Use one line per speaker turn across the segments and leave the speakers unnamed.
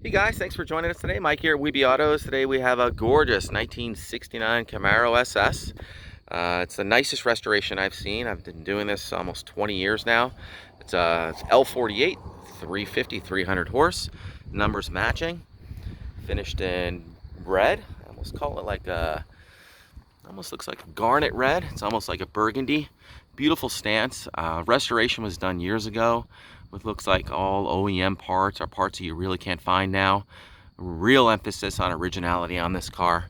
Hey guys, thanks for joining us today. Mike here at Weeby Autos. Today we have a gorgeous 1969 Camaro SS. It's the nicest restoration I've seen. I've been doing this almost 20 years now. It's L48, 350, 300 horse. Numbers matching. Finished in red. I almost call it like a, almost looks like a garnet red. It's almost like a burgundy. Beautiful stance. Restoration was done years ago with looks like all OEM parts, or parts that you really can't find now. Real emphasis on originality on this car.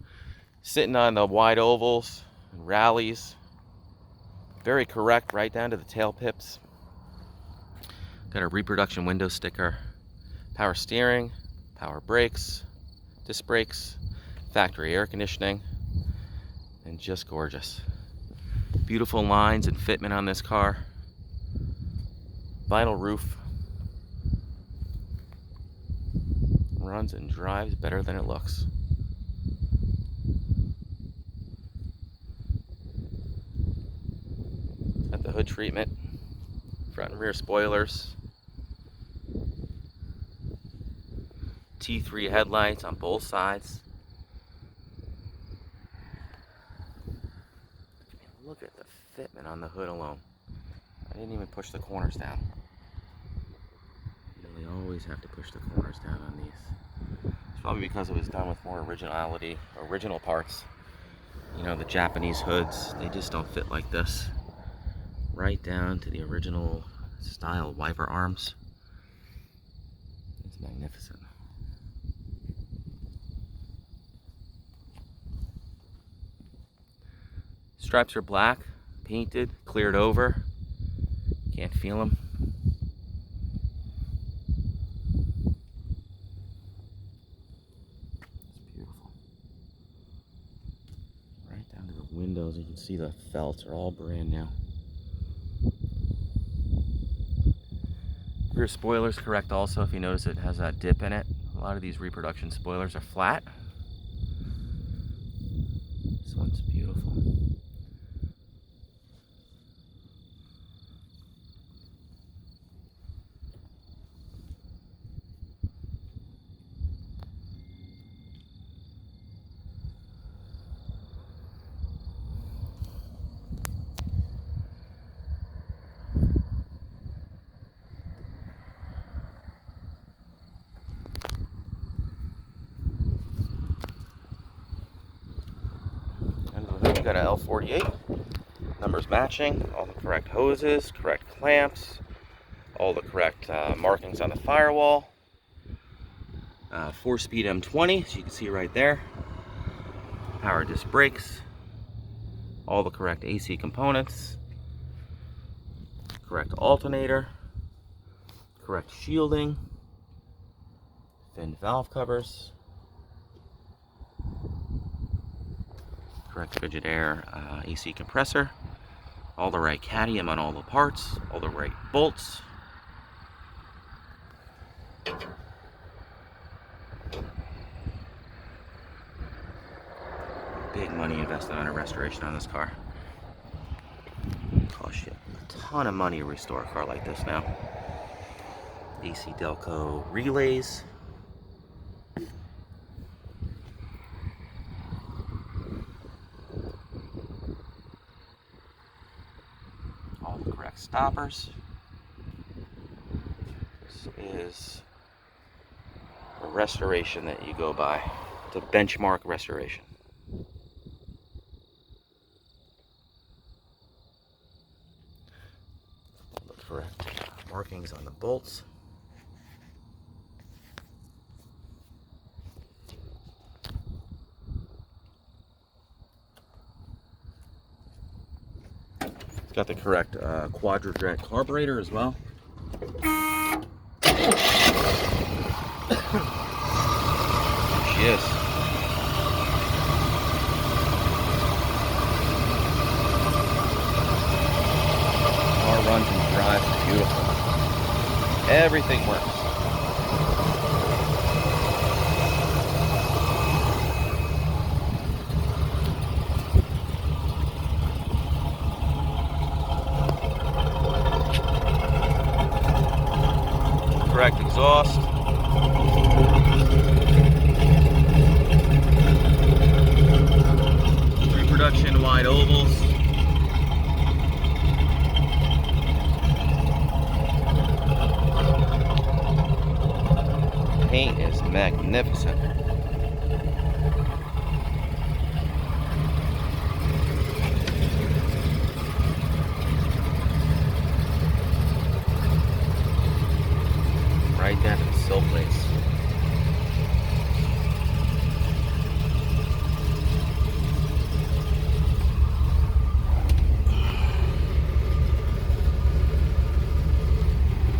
Sitting on the wide ovals and rallies. Very correct right down to the tail pips. Got a Reproduction window sticker. Power steering, power brakes, disc brakes, factory air conditioning, and just gorgeous. Beautiful lines and fitment on this car. Vinyl roof. Runs and drives better than it looks. Got the hood treatment. Front and rear spoilers. T3 headlights on both sides. Look at the fitment on the hood alone. I didn't even push the corners down. You really always have to push the corners down on these. It's probably because it was done with more originality, original parts. You know, the Japanese hoods, they just don't fit like this. Right down to the original style wiper arms. It's magnificent. Stripes are black, painted, cleared over. Can't feel them. It's beautiful. Right down to the windows, you can see the felts are all brand new. Rear spoilers correct also. If you notice, it has that dip in it. A lot of these Reproduction spoilers are flat. This one's beautiful. You got an L48, numbers matching, all the correct hoses, correct clamps, all the correct markings on the firewall. 4-speed M20, as you can see right there. Power disc brakes, all the correct AC components, correct alternator, correct shielding, fin valve covers, correct frigid air AC compressor, all the right cadmium on all the parts, all the right bolts. Big money invested on a restoration on this car. Cost you a ton of money to restore a car like this now. AC Delco relays. All the correct stoppers. This is a restoration that you go by. It's a benchmark restoration. All the correct markings on the bolts. It's got the correct Quadrajet carburetor as well. There she is. Car runs and drives beautiful. Everything works. Correct exhaust. paint is magnificent. Right down to the sill plates.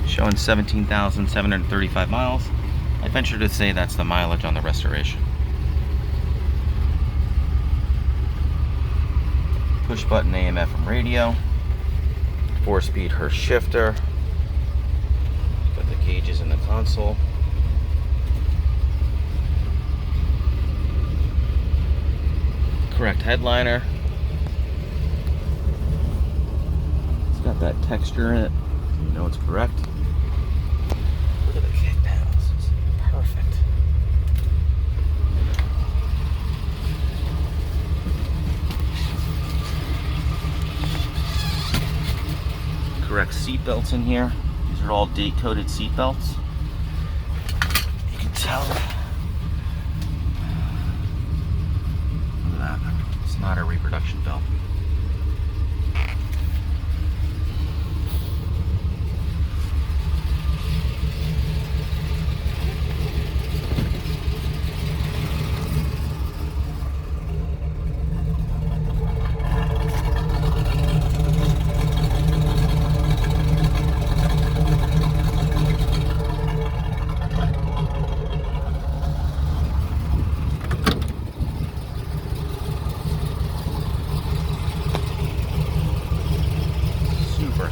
Showing 17,735 miles. I venture to say that's the mileage on the Restoration. Push button AM/FM radio. 4-speed Hurst shifter. Got the gauges in the console. Correct headliner. It's got that texture in it. You know it's correct. Look at the kick panels. It's perfect. Correct seat belts in here. These are all date-coded seat belts. You can tell. Look at that. It's not a reproduction belt.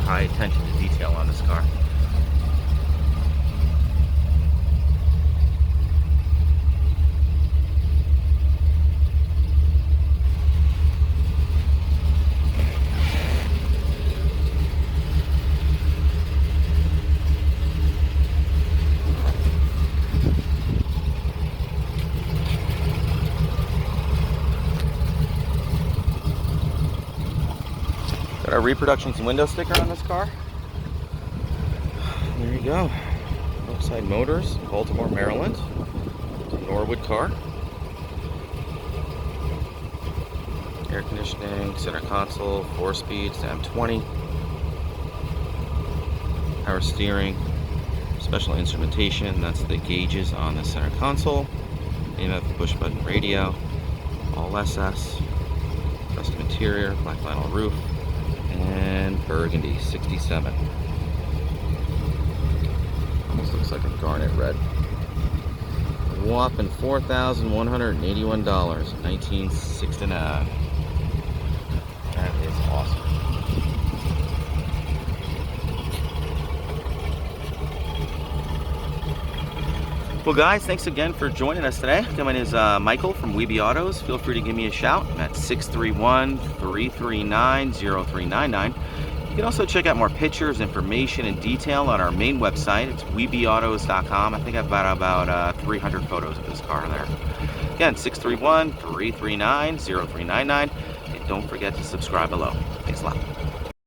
High attention to detail on this car. Got our Reproductions window sticker on this car. There you go. Brookside Motors, Baltimore, Maryland. It's a Norwood car. Air conditioning, center console, 4 speeds, M20. Power steering, special instrumentation. That's the gauges on the center console. AM/FM push button radio. All SS. Custom interior, black vinyl roof. And Burgundy 67. Almost looks like a garnet red. Whopping $4,181, 1969. That is awesome. Well guys, thanks again for joining us today. Again, my name is Michael from Weeby Autos. Feel free to give me a shout at 631-339-0399. You can also check out more pictures, information, and detail on our main website. It's weebyautos.com. I think I've got about 300 photos of this car there. Again, 631-339-0399. And don't forget to subscribe below. Thanks a lot.